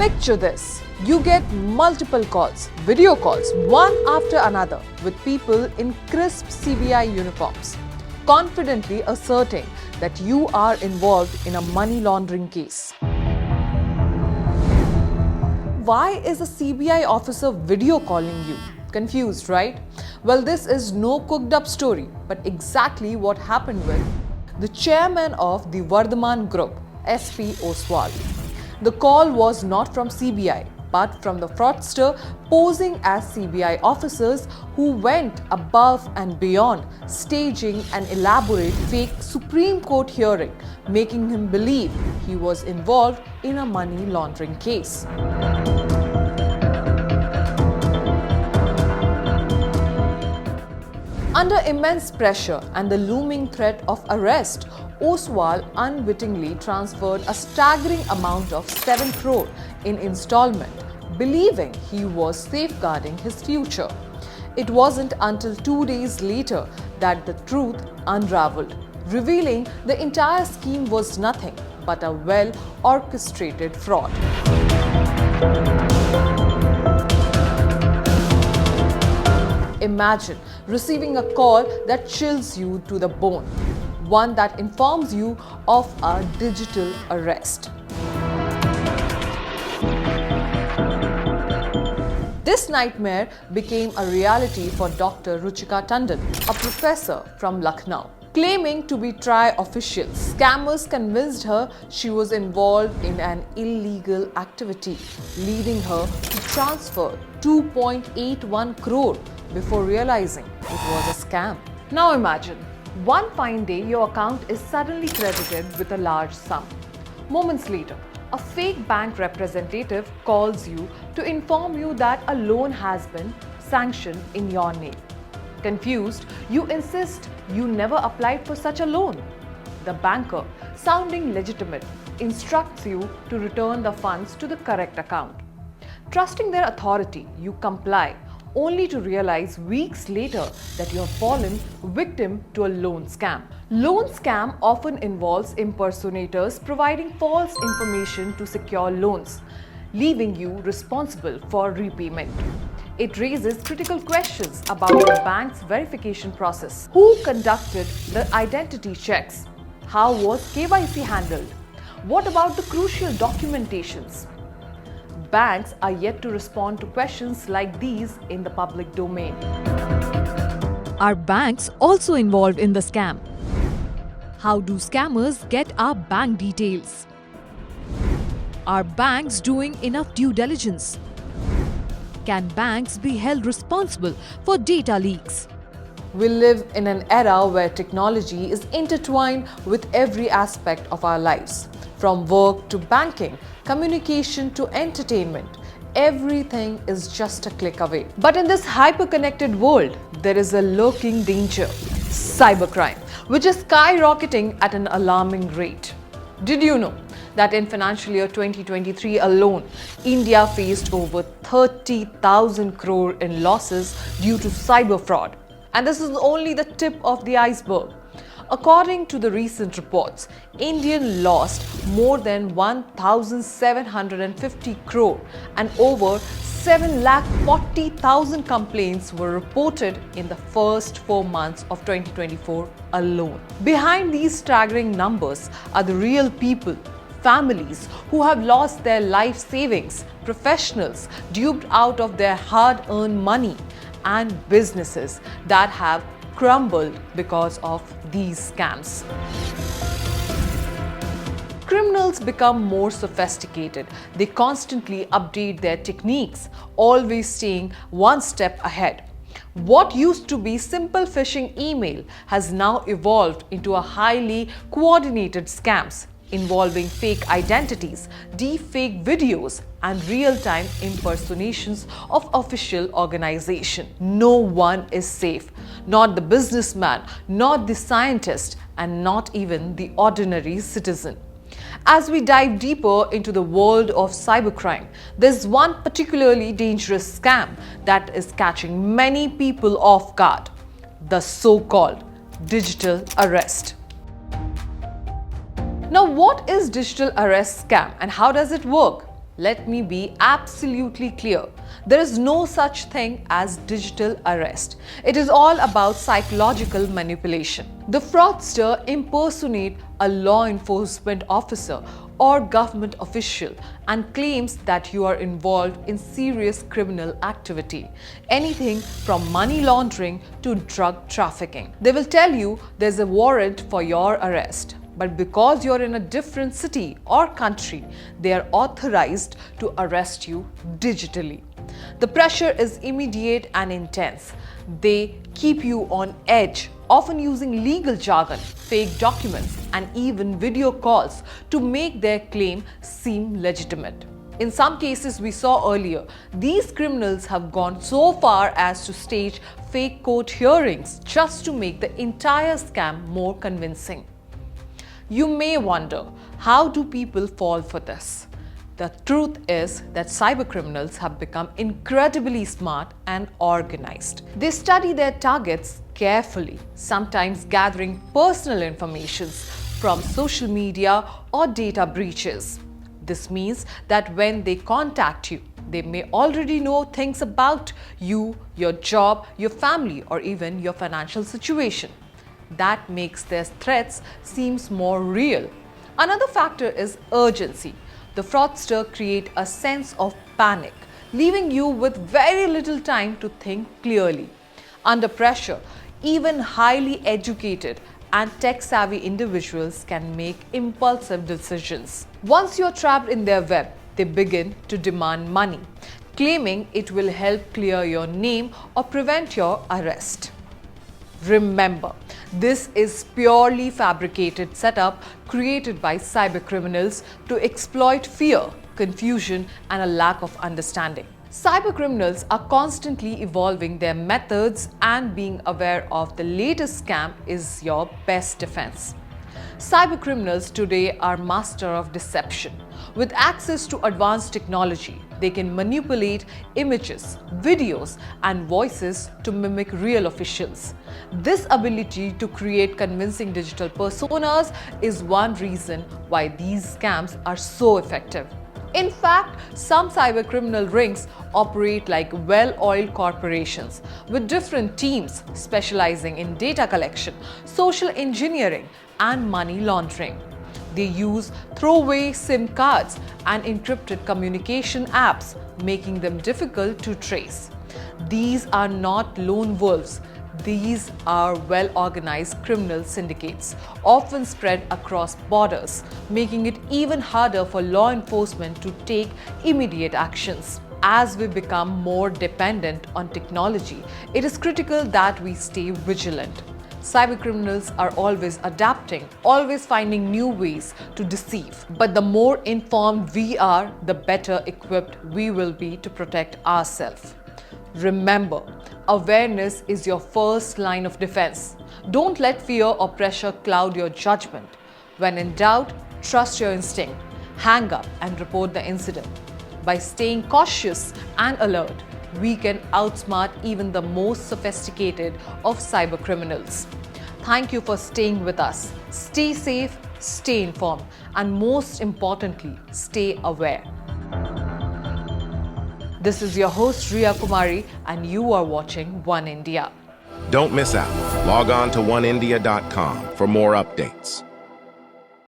Picture this. You get multiple calls, video calls, one after another with people in crisp CBI uniforms, confidently asserting that you are involved in a money laundering case. Why is a CBI officer video calling you? Confused, right? Well, this is no cooked up story, but exactly what happened with the chairman of the Vardhaman Group, SP Oswal. The call was not from CBI, but from the fraudster posing as CBI officers who went above and beyond, staging an elaborate fake Supreme Court hearing, making him believe he was involved in a money laundering case. Under immense pressure and the looming threat of arrest, Oswal unwittingly transferred a staggering amount of 7 crore in installment, believing he was safeguarding his future. It wasn't until 2 days later that the truth unraveled, revealing the entire scheme was nothing but a well-orchestrated fraud. Imagine receiving a call that chills you to the bone, one that informs you of a digital arrest. This nightmare became a reality for Dr. Ruchika Tandon, a professor from Lucknow. Claiming to be TRI official, scammers convinced her she was involved in an illegal activity, leading her to transfer 2.81 crore before realizing it was a scam. Now imagine, one fine day your account is suddenly credited with a large sum. Moments later, a fake bank representative calls you to inform you that a loan has been sanctioned in your name. Confused, you insist you never applied for such a loan. The banker, sounding legitimate, instructs you to return the funds to the correct account. Trusting their authority, you comply, only to realize weeks later that you have fallen victim to a loan scam. Loan scam often involves impersonators providing false information to secure loans, leaving you responsible for repayment. It raises critical questions about the bank's verification process. Who conducted the identity checks? How was KYC handled? What about the crucial documentations? Banks are yet to respond to questions like these in the public domain. Are banks also involved in the scam? How do scammers get our bank details? Are banks doing enough due diligence? Can banks be held responsible for data leaks? We live in an era where technology is intertwined with every aspect of our lives. From work to banking, communication to entertainment, everything is just a click away. But in this hyper-connected world, there is a lurking danger: cybercrime, which is skyrocketing at an alarming rate. Did you know that in financial year 2023 alone, India faced over 30,000 crore in losses due to cyber fraud? And this is only the tip of the iceberg. According to the recent reports, India lost more than 1,750 crore and over 7,40,000 complaints were reported in the first 4 months of 2024 alone. Behind these staggering numbers are the real people, families who have lost their life savings, professionals duped out of their hard-earned money, and businesses that have crumbled because of these scams. Criminals become more sophisticated. They constantly update their techniques, always staying one step ahead. What used to be simple phishing email has now evolved into a highly coordinated scams involving fake identities, deepfake videos, and real-time impersonations of official organization. No one is safe. Not the businessman, not the scientist, and not even the ordinary citizen. As we dive deeper into the world of cybercrime, there's one particularly dangerous scam that is catching many people off guard: the so-called digital arrest. Now, what is digital arrest scam and how does it work? Let me be absolutely clear. There is no such thing as digital arrest. It is all about psychological manipulation. The fraudster impersonates a law enforcement officer or government official and claims that you are involved in serious criminal activity, anything from money laundering to drug trafficking. They will tell you there's a warrant for your arrest, but because you're in a different city or country, they are authorized to arrest you digitally. The pressure is immediate and intense. They keep you on edge, often using legal jargon, fake documents, and even video calls to make their claim seem legitimate. In some cases we saw earlier, these criminals have gone so far as to stage fake court hearings just to make the entire scam more convincing. You may wonder, how do people fall for this? The truth is that cybercriminals have become incredibly smart and organized. They study their targets carefully, sometimes gathering personal information from social media or data breaches. This means that when they contact you, they may already know things about you, your job, your family, or even your financial situation. That makes their threats seem more real. Another factor is urgency. The fraudster creates a sense of panic, leaving you with very little time to think clearly. Under pressure, even highly educated and tech-savvy individuals can make impulsive decisions. Once you're trapped in their web, they begin to demand money, claiming it will help clear your name or prevent your arrest. Remember, this is purely fabricated setup created by cybercriminals to exploit fear, confusion, and a lack of understanding. Cybercriminals are constantly evolving their methods, and being aware of the latest scam is your best defense. Cybercriminals today are master of deception. With access to advanced technology, they can manipulate images, videos, and voices to mimic real officials. This ability to create convincing digital personas is one reason why these scams are so effective. In fact, some cybercriminal rings operate like well-oiled corporations with different teams specializing in data collection, social engineering, and money laundering. They use throwaway SIM cards and encrypted communication apps, making them difficult to trace. These are not lone wolves. These are well-organized criminal syndicates, often spread across borders, making it even harder for law enforcement to take immediate actions. As we become more dependent on technology, it is critical that we stay vigilant. Cybercriminals are always adapting, always finding new ways to deceive. But the more informed we are, the better equipped we will be to protect ourselves. Remember, awareness is your first line of defense. Don't let fear or pressure cloud your judgment. When in doubt, trust your instinct. Hang up and report the incident. By staying cautious and alert, we can outsmart even the most sophisticated of cybercriminals. Thank you for staying with us. Stay safe, stay informed, and most importantly, stay aware. This is your host Riya Kumari, and you are watching Oneindia. Don't miss out. Log on to oneindia.com for more updates.